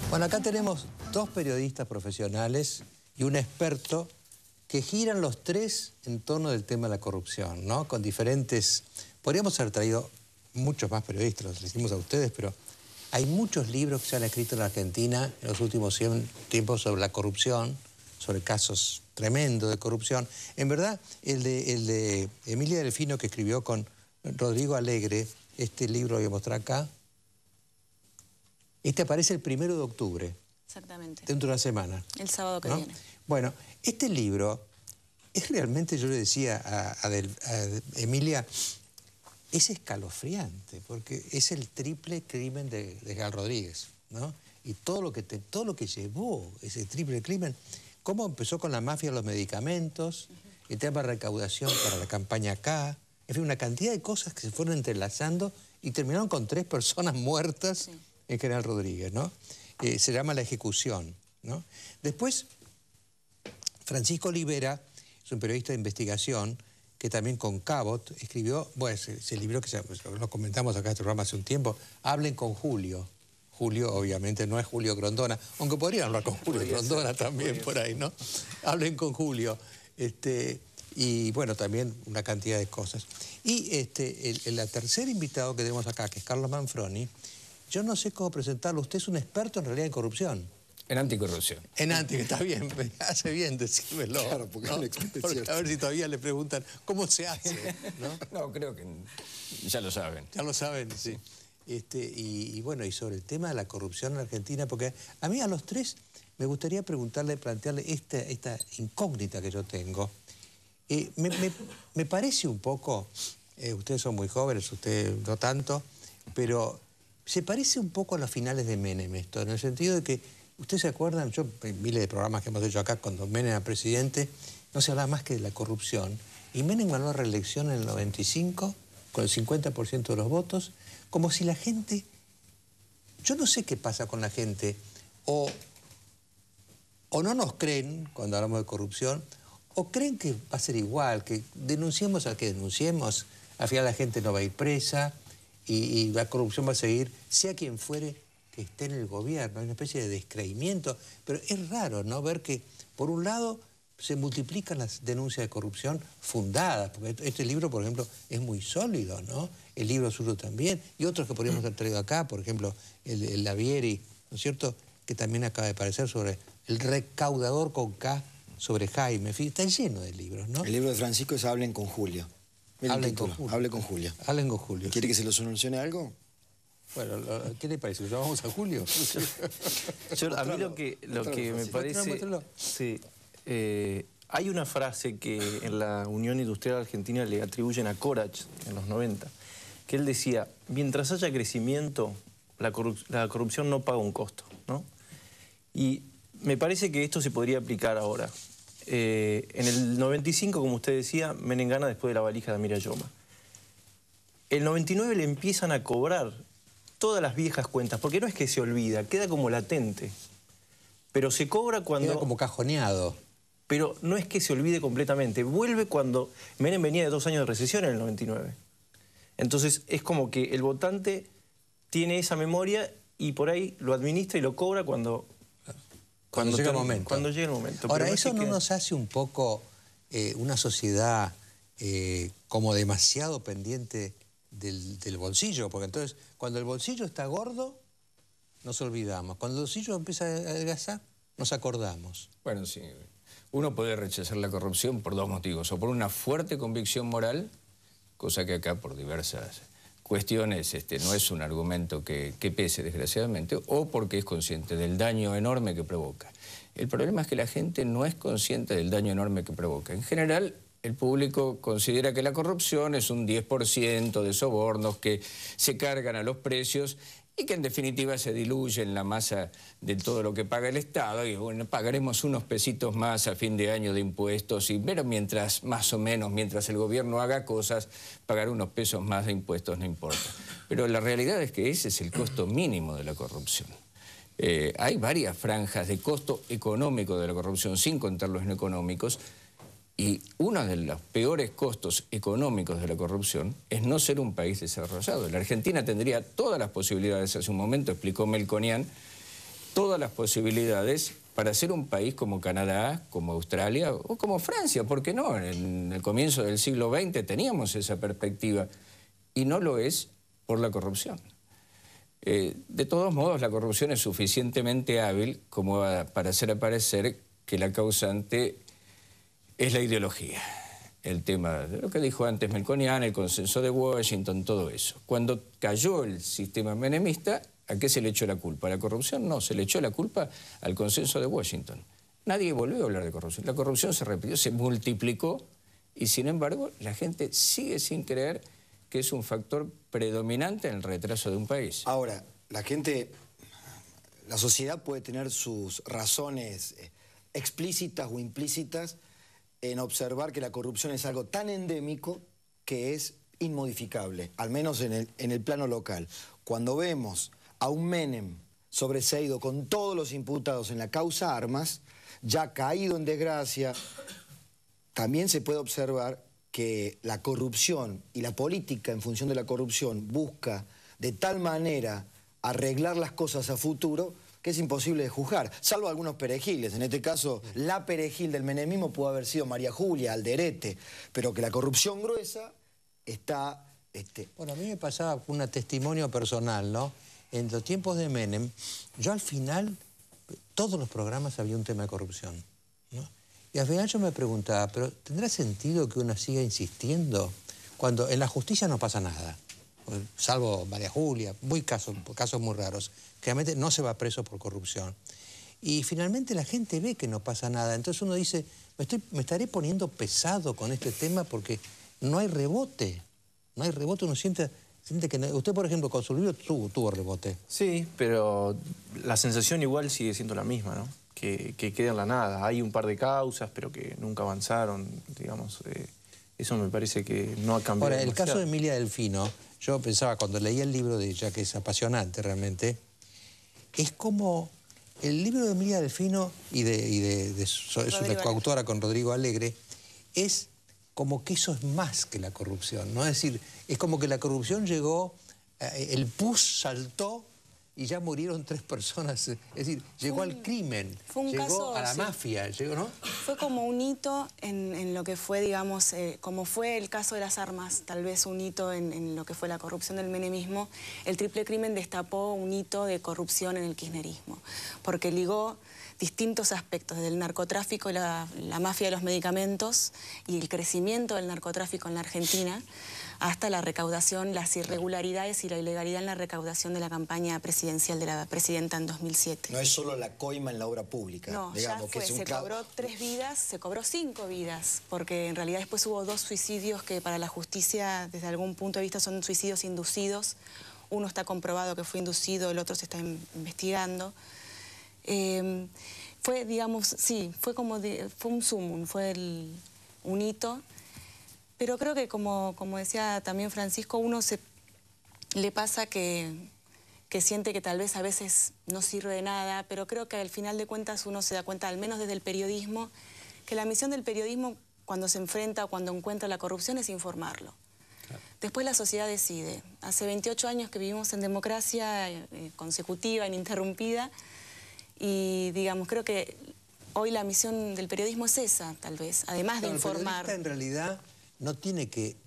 Bueno, acá tenemos dos periodistas profesionales y un experto que giran los tres en torno del tema de la corrupción, ¿no? Con diferentes... Podríamos haber traído muchos más periodistas, los decimos a ustedes, pero hay muchos libros que se han escrito en la Argentina en los últimos tiempos sobre la corrupción, sobre casos tremendos de corrupción. En verdad, el de Emilia Delfino, que escribió con Rodrigo Alegre, este libro lo voy a mostrar acá. Este aparece el 1 de octubre. Exactamente. Dentro de una semana. El sábado que viene. Bueno, este libro es realmente, yo le decía a Emilia, es escalofriante, porque es el triple crimen de Gal Rodríguez, ¿no? Y todo lo que llevó ese triple crimen, cómo empezó con la mafia de los medicamentos, el tema de recaudación para la campaña acá, en fin, una cantidad de cosas que se fueron entrelazando y terminaron con 3 personas muertas. Sí. En General Rodríguez, ¿no? Se llama La Ejecución, ¿no? Después, Francisco Olivera, es un periodista de investigación, que también con Cabot escribió, bueno, ese libro que lo comentamos acá en este programa hace un tiempo, Hablen con Julio. Julio, obviamente, no es Julio Grondona, aunque podrían hablar con Julio Grondona también por ahí, ¿no? Hablen con Julio. Y bueno, también una cantidad de cosas. Y el tercer invitado que tenemos acá, que es Carlos Manfroni, yo no sé cómo presentarlo. Usted es un experto en realidad en corrupción. En anticorrupción. En está bien, hace bien decírmelo. Claro, porque, ¿no? Porque a ver si todavía le preguntan cómo se hace, ¿no? No, creo que ya lo saben. Ya lo saben, sí. Y bueno, y sobre el tema de la corrupción en Argentina, porque a mí a los tres me gustaría plantearle esta incógnita que yo tengo. Me parece un poco, ustedes son muy jóvenes, usted no tanto, pero se parece un poco a los finales de Menem esto, en el sentido de que, ¿ustedes se acuerdan? Yo, en miles de programas que hemos hecho acá, cuando Menem era presidente, no se hablaba más que de la corrupción. Y Menem ganó la reelección en el 95, con el 50% de los votos, como si la gente... Yo no sé qué pasa con la gente, o no nos creen cuando hablamos de corrupción, o creen que va a ser igual, que denunciemos al que denunciemos, al final la gente no va a ir presa, y la corrupción va a seguir, sea quien fuere que esté en el gobierno. Hay una especie de descreimiento, pero es raro, ¿no? Ver que, por un lado, se multiplican las denuncias de corrupción fundadas, porque este libro, por ejemplo, es muy sólido, ¿no? El libro suyo también, y otros que podríamos haber traído acá, por ejemplo, el Lavieri, ¿no es cierto?, que también acaba de aparecer sobre el recaudador con K, sobre Jaime, en fin, está lleno de libros, ¿no? El libro de Francisco es Hablen con Julio. Hablen con Julio. Hable con Julio. Hablen con Julio. ¿Quiere que se lo solucione algo? Bueno, ¿qué le parece? ¿Lo llamamos a Julio? A mí lo que me parece... Sí, hay una frase que en la Unión Industrial Argentina le atribuyen a Corach en los 90, que él decía, mientras haya crecimiento, la corrupción no paga un costo, ¿no? Y me parece que esto se podría aplicar ahora. En el 95, como usted decía, Menem gana después de la valija de Amira Yoma. El 99 le empiezan a cobrar todas las viejas cuentas, porque no es que se olvida, queda como latente. Pero se cobra cuando... Queda como cajoneado. Pero no es que se olvide completamente. Vuelve cuando Menem venía de 2 años de recesión en el 99. Entonces es como que el votante tiene esa memoria y por ahí lo administra y lo cobra cuando llega el momento. Cuando llega el momento. Ahora, ¿eso no nos hace un poco una sociedad como demasiado pendiente del bolsillo? Porque entonces, cuando el bolsillo está gordo, nos olvidamos. Cuando el bolsillo empieza a adelgazar, nos acordamos. Bueno, sí. Uno puede rechazar la corrupción por 2 motivos. O por una fuerte convicción moral, cosa que acá por diversas cuestiones no es un argumento que pese, desgraciadamente, o porque es consciente del daño enorme que provoca. El problema es que la gente no es consciente del daño enorme que provoca. En general, el público considera que la corrupción es un 10% de sobornos que se cargan a los precios y que en definitiva se diluye en la masa de todo lo que paga el Estado, y bueno, pagaremos unos pesitos más a fin de año de impuestos, pero mientras, más o menos, mientras el gobierno haga cosas, pagar unos pesos más de impuestos no importa. Pero la realidad es que ese es el costo mínimo de la corrupción. Hay varias franjas de costo económico de la corrupción, sin contar los no económicos, y uno de los peores costos económicos de la corrupción es no ser un país desarrollado. La Argentina tendría todas las posibilidades, hace un momento explicó Melconian, todas las posibilidades para ser un país como Canadá, como Australia o como Francia. ¿Por qué no? En el comienzo del siglo XX teníamos esa perspectiva y no lo es por la corrupción. De todos modos, la corrupción es suficientemente hábil como para hacer aparecer que la causante es la ideología. El tema de lo que dijo antes Melconian, el consenso de Washington, todo eso. Cuando cayó el sistema menemista, ¿a qué se le echó la culpa? ¿A la corrupción? No, se le echó la culpa al consenso de Washington. Nadie volvió a hablar de corrupción. La corrupción se repitió, se multiplicó y sin embargo la gente sigue sin creer que es un factor predominante en el retraso de un país. Ahora, la sociedad puede tener sus razones explícitas o implícitas en observar que la corrupción es algo tan endémico que es inmodificable, al menos en el plano local. Cuando vemos a un Menem sobreseído con todos los imputados en la causa Armas, ya caído en desgracia, también se puede observar que la corrupción y la política en función de la corrupción busca de tal manera arreglar las cosas a futuro que es imposible de juzgar, salvo algunos perejiles. En este caso, la perejil del menemismo pudo haber sido María Julia, Alderete, pero que la corrupción gruesa está... Bueno, a mí me pasaba un testimonio personal, ¿no? En los tiempos de Menem, yo al final, todos los programas había un tema de corrupción, ¿no? Y al final yo me preguntaba, ¿pero tendrá sentido que uno siga insistiendo cuando en la justicia no pasa nada? Salvo María Julia, casos muy raros, que realmente no se va preso por corrupción. Y finalmente la gente ve que no pasa nada, entonces uno dice, me estaré poniendo pesado con este tema porque no hay rebote, uno siente que... Usted, por ejemplo, con su libro tuvo rebote. Sí, pero la sensación igual sigue siendo la misma, ¿no? Que queda en la nada. Hay un par de causas, pero que nunca avanzaron, digamos. Eso me parece que no ha cambiado. Ahora, el demasiado. caso de Emilia Delfino, yo pensaba cuando leía el libro de ella, que es apasionante realmente, es como el libro de Emilia Delfino es una coautora con Rodrigo Alegre, es como que eso es más que la corrupción, ¿no? Es decir, es como que la corrupción llegó, el pus saltó y ya murieron 3 personas. Es decir, llegó al crimen, llegó a la mafia, llegó, ¿no? Fue como un hito en lo que fue, digamos, como fue el caso de las armas, tal vez un hito en lo que fue la corrupción del menemismo. El triple crimen destapó un hito de corrupción en el kirchnerismo, porque ligó distintos aspectos, desde el narcotráfico y la mafia de los medicamentos y el crecimiento del narcotráfico en la Argentina, hasta la recaudación, las irregularidades y la ilegalidad en la recaudación de la campaña presidencial de la presidenta en 2007. No es solo la coima en la obra pública. No, digamos, ya fue, se cobró 3 vidas, se cobró 5 vidas, porque en realidad después hubo 2 suicidios que para la justicia, desde algún punto de vista, son suicidios inducidos. Uno está comprobado que fue inducido, el otro se está investigando. Fue, digamos, sí, fue un sumum, fue un hito. Pero creo que, como decía también Francisco, uno le pasa que siente que tal vez a veces no sirve de nada, pero creo que al final de cuentas uno se da cuenta, al menos desde el periodismo, que la misión del periodismo cuando se enfrenta o cuando encuentra la corrupción es informarlo. Claro. Después la sociedad decide. Hace 28 años que vivimos en democracia consecutiva, ininterrumpida, y digamos, creo que hoy la misión del periodismo es esa, tal vez, además de informar. El periodista en realidad no tiene que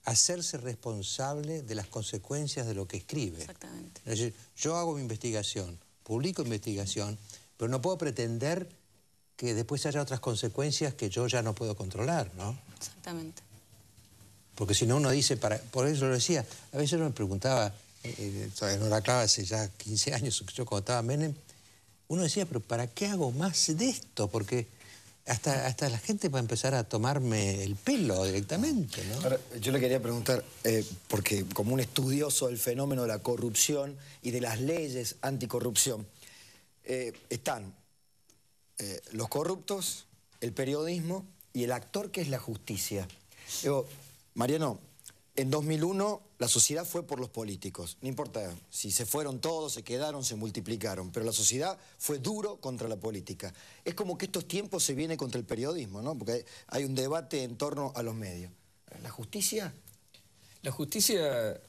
hacerse responsable de las consecuencias de lo que escribe. Exactamente. Es decir, yo hago mi investigación, publico investigación, pero no puedo pretender que después haya otras consecuencias que yo ya no puedo controlar, ¿no? Exactamente. Porque si no uno dice, por eso lo decía, a veces uno me preguntaba, en Hora Clave hace ya 15 años, yo cuando estaba Menem, uno decía, pero ¿para qué hago más de esto? Porque hasta la gente va a empezar a tomarme el pelo directamente, ¿no? Ahora, yo le quería preguntar, porque como un estudioso del fenómeno de la corrupción y de las leyes anticorrupción, están los corruptos, el periodismo y el actor que es la justicia. Digo, Mariano, en 2001 la sociedad fue por los políticos. No importa si se fueron todos, se quedaron, se multiplicaron, pero la sociedad fue duro contra la política. Es como que estos tiempos se viene contra el periodismo, ¿no? Porque hay un debate en torno a los medios. ¿La justicia? La justicia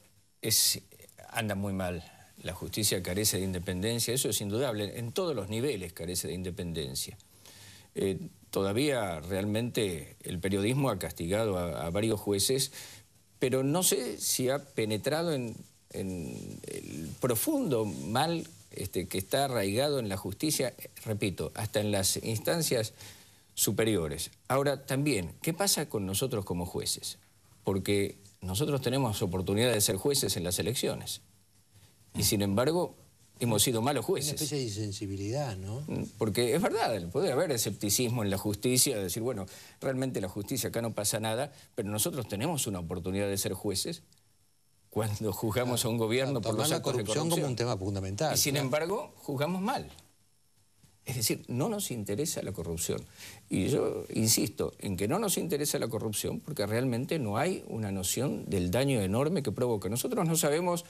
anda muy mal. la justicia carece de independencia, eso es indudable, en todos los niveles carece de independencia. Todavía realmente el periodismo ha castigado a varios jueces, pero no sé si ha penetrado en el profundo mal que está arraigado en la justicia, repito, hasta en las instancias superiores. Ahora, también, ¿qué pasa con nosotros como jueces? Porque nosotros tenemos oportunidad de ser jueces en las elecciones. Y sin embargo, hemos sido malos jueces. Una especie de insensibilidad, ¿no? Porque es verdad, puede haber escepticismo en la justicia, de decir, bueno, realmente la justicia acá no pasa nada, pero nosotros tenemos una oportunidad de ser jueces cuando juzgamos a un gobierno por los actos de corrupción como un tema fundamental. Y sin embargo, juzgamos mal. Es decir, no nos interesa la corrupción. Y yo insisto en que no nos interesa la corrupción porque realmente no hay una noción del daño enorme que provoca. Nosotros no sabemos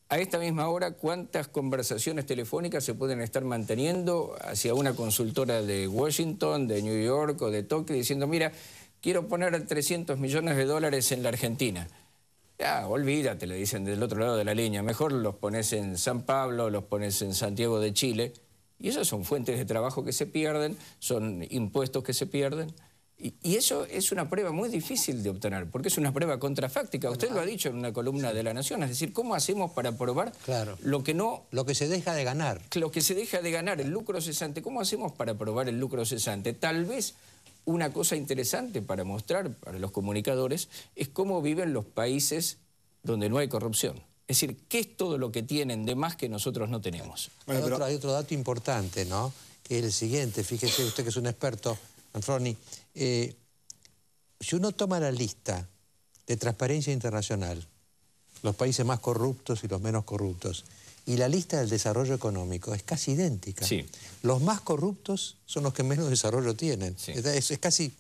a esta misma hora cuántas conversaciones telefónicas se pueden estar manteniendo hacia una consultora de Washington, de New York o de Tokio diciendo, mira, quiero poner 300 millones de dólares en la Argentina. Ya, olvídate, le dicen del otro lado de la línea. Mejor los pones en San Pablo, los pones en Santiago de Chile. Y esas son fuentes de trabajo que se pierden, son impuestos que se pierden. Y eso es una prueba muy difícil de obtener, porque es una prueba contrafáctica. Usted lo ha dicho en una columna de La Nación, es decir, ¿cómo hacemos para probar lo que no... Lo que se deja de ganar. Lo que se deja de ganar, el lucro cesante. ¿Cómo hacemos para probar el lucro cesante? Tal vez una cosa interesante para mostrar para los comunicadores es cómo viven los países donde no hay corrupción. Es decir, ¿qué es todo lo que tienen de más que nosotros no tenemos? Bueno, hay otro dato importante, ¿no? Que es el siguiente, fíjese usted que es un experto, Manfroni. Si uno toma la lista de Transparencia Internacional, los países más corruptos y los menos corruptos, y la lista del desarrollo económico es casi idéntica. Sí. Los más corruptos son los que menos desarrollo tienen. Sí. Es casi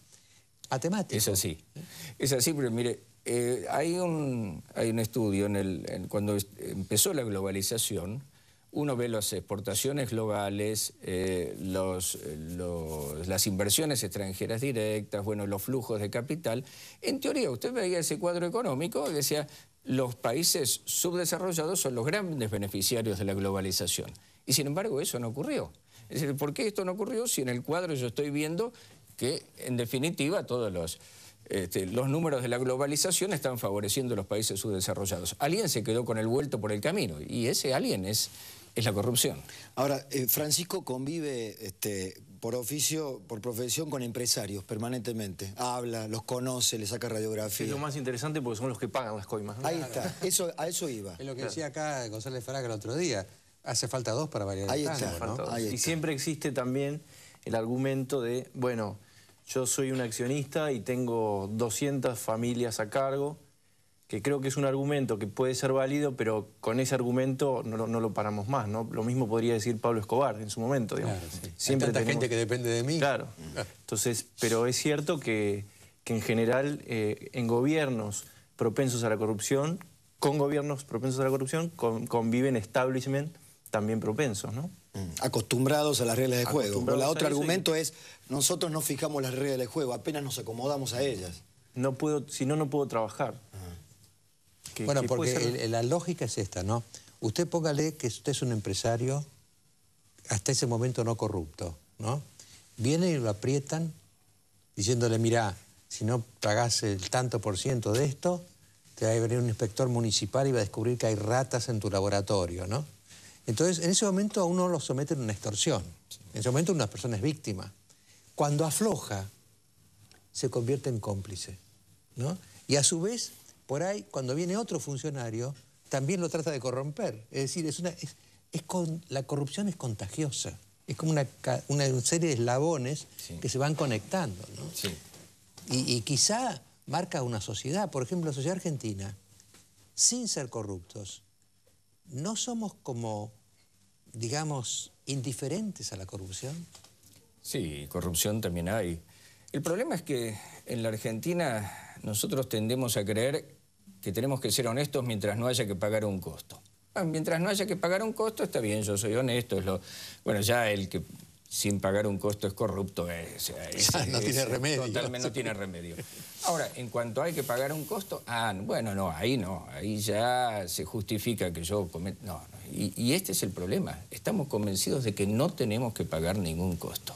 matemático. Es así, pero mire, hay un estudio, cuando empezó la globalización, uno ve las exportaciones globales, las inversiones extranjeras directas, bueno, los flujos de capital. En teoría, usted veía ese cuadro económico y decía, los países subdesarrollados son los grandes beneficiarios de la globalización. Y sin embargo, eso no ocurrió. Es decir, ¿por qué esto no ocurrió si en el cuadro yo estoy viendo que, en definitiva, todos los números de la globalización están favoreciendo a los países subdesarrollados? Alguien se quedó con el vuelto por el camino y ese alguien es la corrupción. Ahora, Francisco convive por oficio, por profesión, con empresarios permanentemente. Habla, los conoce, le saca radiografía. Es lo más interesante porque son los que pagan las coimas, ¿no? Ahí está, a eso iba. Es lo que decía acá González Fraga el otro día. Hace falta dos para variar el tango, ¿no? Ahí está. Y siempre existe también el argumento de, bueno, yo soy un accionista y tengo 200 familias a cargo, que creo que es un argumento que puede ser válido, pero con ese argumento no lo paramos más, ¿no? Lo mismo podría decir Pablo Escobar en su momento, digamos. Claro, sí. Siempre hay tanta gente que depende de mí. Claro. Entonces, pero es cierto que en general en gobiernos propensos a la corrupción, con gobiernos propensos a la corrupción, conviven establishment también propensos, ¿no? Acostumbrados a las reglas de juego. El otro argumento es, nosotros no fijamos las reglas de juego, apenas nos acomodamos a ellas. No puedo, si no, no puedo trabajar. Bueno, porque la lógica es esta, ¿no? Usted póngale que usted es un empresario hasta ese momento no corrupto, ¿no? Vienen y lo aprietan diciéndole, mira, si no pagás el tanto por ciento de esto, te va a venir un inspector municipal y va a descubrir que hay ratas en tu laboratorio, ¿no? Entonces, en ese momento a uno lo someten a una extorsión. En ese momento una persona es víctima. Cuando afloja, se convierte en cómplice, ¿no? Y a su vez, por ahí, cuando viene otro funcionario, también lo trata de corromper. Es decir, la corrupción es contagiosa. Es como una serie de eslabones que se van conectando, ¿no? Sí. Y quizá marca una sociedad. Por ejemplo, la sociedad argentina, sin ser corruptos, ¿no somos como, digamos, indiferentes a la corrupción? Sí, corrupción también hay. El problema es que en la Argentina nosotros tendemos a creer que tenemos que ser honestos mientras no haya que pagar un costo. Mientras no haya que pagar un costo, está bien, yo soy honesto. Bueno, ya el que sin pagar un costo es corrupto, no tiene remedio. Totalmente no tiene remedio. Ahora, en cuanto hay que pagar un costo, bueno, no, ahí ya se justifica que yo cometa... No. Y este es el problema. Estamos convencidos de que no tenemos que pagar ningún costo.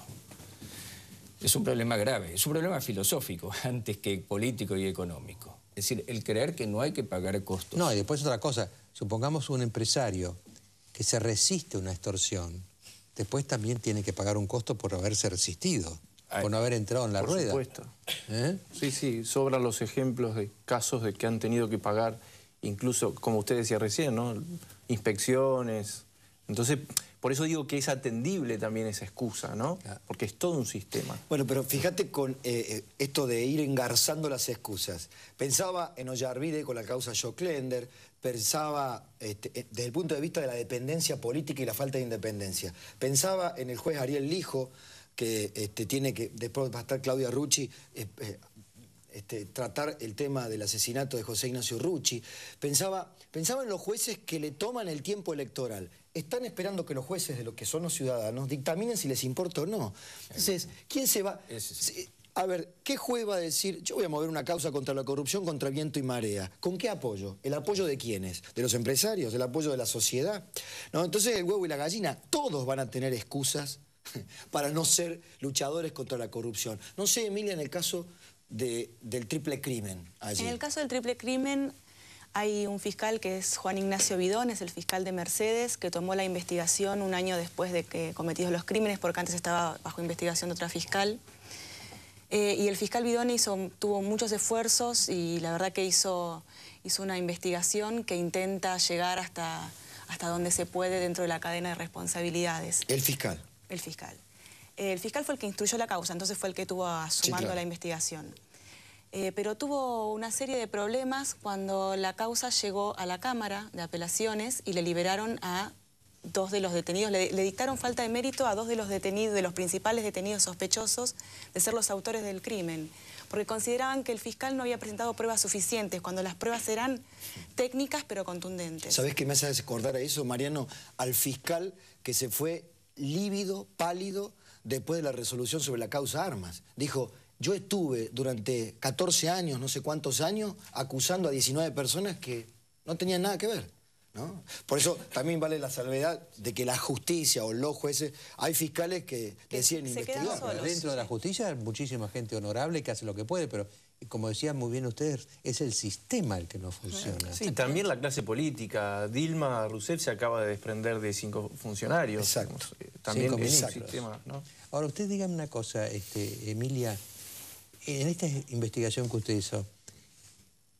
Es un problema grave, es un problema filosófico antes que político y económico. Es decir, el creer que no hay que pagar costos. No, y después otra cosa, supongamos un empresario que se resiste a una extorsión, después también tiene que pagar un costo por haberse resistido, por no haber entrado en la rueda. Por supuesto. Sí, sobran los ejemplos de casos de que han tenido que pagar, incluso, como usted decía recién, ¿no? Inspecciones. Entonces, por eso digo que es atendible también esa excusa, ¿no? Porque es todo un sistema. Bueno, pero fíjate con esto de ir engarzando las excusas. Pensaba en Ollarvide con la causa Joclender, pensaba desde el punto de vista de la dependencia política y la falta de independencia. Pensaba en el juez Ariel Lijo, que tiene que, después va a estar Claudia Rucci, tratar el tema del asesinato de José Ignacio Rucci. Pensaba en los jueces que le toman el tiempo electoral. Están esperando que los jueces, de lo que son los ciudadanos, dictaminen si les importa o no. Entonces, ¿quién se va...? A ver, ¿qué juez va a decir? Yo voy a mover una causa contra la corrupción, contra viento y marea. ¿Con qué apoyo? ¿El apoyo de quiénes? ¿De los empresarios? ¿El apoyo de la sociedad? ¿No? Entonces, el huevo y la gallina, todos van a tener excusas para no ser luchadores contra la corrupción. No sé, Emilia, en el caso del triple crimen allí. En el caso del triple crimen hay un fiscal que es Juan Ignacio Bidón, es el fiscal de Mercedes, que tomó la investigación un año después de que cometidos los crímenes, porque antes estaba bajo investigación de otra fiscal. Y el fiscal Bidón tuvo muchos esfuerzos y la verdad que hizo una investigación que intenta llegar hasta donde se puede dentro de la cadena de responsabilidades. ¿El fiscal? El fiscal. El fiscal fue el que instruyó la causa, entonces fue el que estuvo sumando la investigación. Pero tuvo una serie de problemas cuando la causa llegó a la Cámara de Apelaciones y le liberaron a 2 de los detenidos. Le dictaron falta de mérito a 2 de los detenidos, de los principales detenidos sospechosos de ser los autores del crimen, porque consideraban que el fiscal no había presentado pruebas suficientes, cuando las pruebas eran técnicas pero contundentes. ¿Sabés qué me hace acordar a eso, Mariano? Al fiscal que se fue lívido, pálido, después de la resolución sobre la causa Armas. Dijo, yo estuve durante 14 años, no sé cuántos años, acusando a 19 personas que no tenían nada que ver, ¿no? Por eso también vale la salvedad de que la justicia o los jueces, hay fiscales que deciden investigar. Dentro de la justicia hay muchísima gente honorable que hace lo que puede, pero como decían muy bien ustedes, es el sistema el que no funciona. Sí, también la clase política. Dilma Rousseff se acaba de desprender de 5 funcionarios. Exacto. También 5 es un ministros. sistema, ¿no? Ahora, usted dígame una cosa, Emilia, en esta investigación que usted hizo,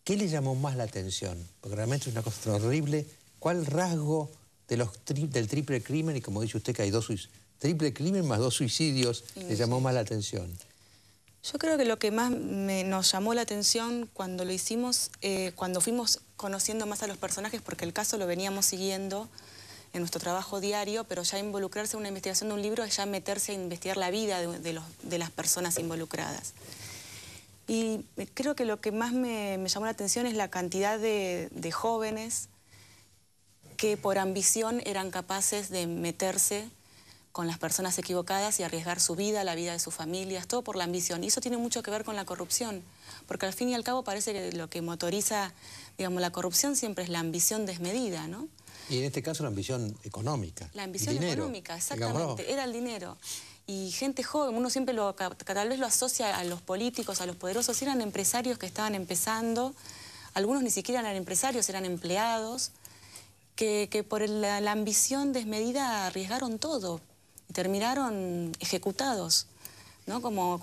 ¿qué le llamó más la atención? Porque realmente es una cosa horrible. ¿Cuál rasgo del triple crimen, y como dice usted que hay triple crimen más 2 suicidios, le llamó más la atención? Yo creo que lo que más nos llamó la atención cuando lo hicimos, cuando fuimos conociendo más a los personajes, porque el caso lo veníamos siguiendo en nuestro trabajo diario, pero ya involucrarse en una investigación de un libro es ya meterse a investigar la vida de las personas involucradas. Y creo que lo que más me llamó la atención es la cantidad de jóvenes que por ambición eran capaces de meterse con las personas equivocadas y arriesgar su vida, la vida de sus familias, todo por la ambición. Y eso tiene mucho que ver con la corrupción, porque al fin y al cabo parece que lo que motoriza, digamos, la corrupción siempre es la ambición desmedida, ¿no? Y en este caso la ambición económica. La ambición económica, exactamente, digámoslo. Era el dinero. Y gente joven, uno siempre tal vez lo asocia a los políticos, a los poderosos, eran empresarios que estaban empezando, algunos ni siquiera eran empresarios, eran empleados, que por la ambición desmedida arriesgaron todo y terminaron ejecutados, ¿no? Como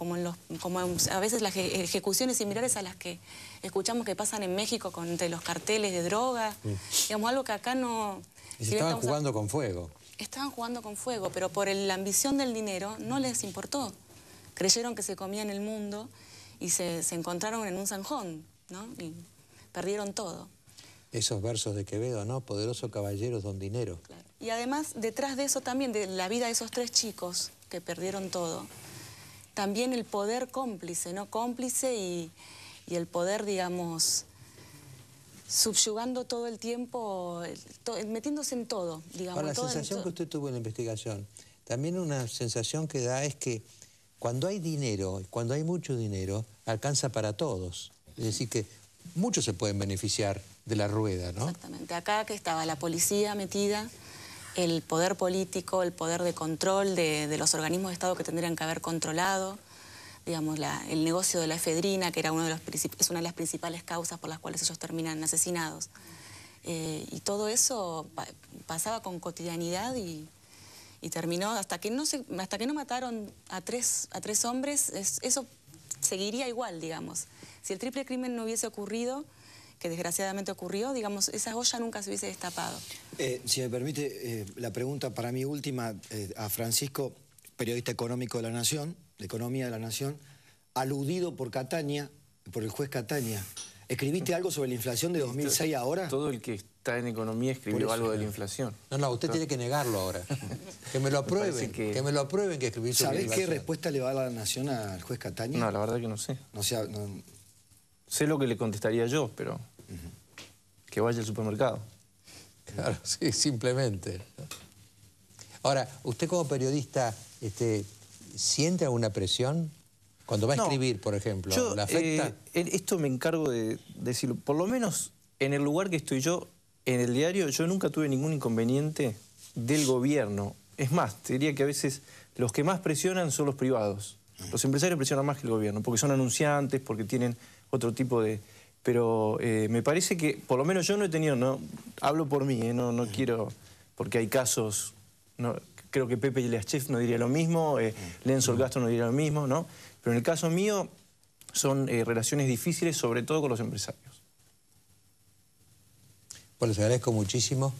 a veces las ejecuciones similares a las que escuchamos que pasan en México entre los carteles de droga, digamos, algo que acá no... Y se estaban jugando con fuego. Estaban jugando con fuego, pero por la ambición del dinero no les importó. Creyeron que se comían el mundo y se encontraron en un zanjón, ¿no? Y perdieron todo. Esos versos de Quevedo, ¿no? Poderoso caballero don dinero. Claro. Y además, detrás de eso también, de la vida de esos 3 chicos que perdieron todo, también el poder cómplice, ¿no? Cómplice y el poder, digamos, subyugando todo el tiempo, metiéndose en todo, digamos. Ahora, la sensación que usted tuvo en la investigación, también una sensación que da es que cuando hay dinero, cuando hay mucho dinero, alcanza para todos. Es decir, que muchos se pueden beneficiar de la rueda, ¿no? Exactamente. Acá que estaba la policía metida, el poder político, el poder de control de los organismos de Estado que tendrían que haber controlado, digamos, el negocio de la efedrina, que era es una de las principales causas por las cuales ellos terminan asesinados. Y todo eso pasaba con cotidianidad y terminó, hasta que no mataron a tres hombres, eso seguiría igual, digamos. Si el triple crimen no hubiese ocurrido, que desgraciadamente ocurrió, digamos, esa olla nunca se hubiese destapado. Si me permite, la pregunta para mí última a Francisco, periodista económico de La Nación, de Economía de La Nación, aludido por Catania, por el juez Catania. ¿Escribiste algo sobre la inflación de 2006 ahora? Todo el que está en economía escribió algo de la inflación. No, usted tiene que negarlo ahora. Que me lo aprueben, que me lo aprueben que escribí sobre la inflación. ¿Sabés qué respuesta le va a dar La Nación al juez Catania? No, la verdad que no sé. No sé, sé lo que le contestaría yo, pero que vaya al supermercado. Claro, sí, simplemente. Ahora, ¿usted como periodista siente alguna presión? Cuando va a escribir, por ejemplo, yo, ¿le afecta? Esto me encargo de decirlo. Por lo menos en el lugar que estoy yo, en el diario, yo nunca tuve ningún inconveniente del gobierno. Es más, te diría que a veces los que más presionan son los privados. Los empresarios presionan más que el gobierno, porque son anunciantes, porque tienen otro tipo de... Pero me parece que, por lo menos yo no he tenido, hablo por mí, no quiero, porque hay casos, creo que Pepe Ileachev no diría lo mismo, Lenzo Castro no diría lo mismo, ¿no? Pero en el caso mío son relaciones difíciles, sobre todo con los empresarios. Bueno, les agradezco muchísimo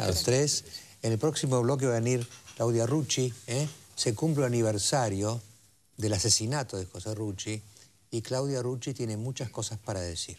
a los tres. En el próximo bloque va a venir Claudia Rucci. Se cumple el aniversario del asesinato de José Rucci y Claudia Rucci tiene muchas cosas para decir.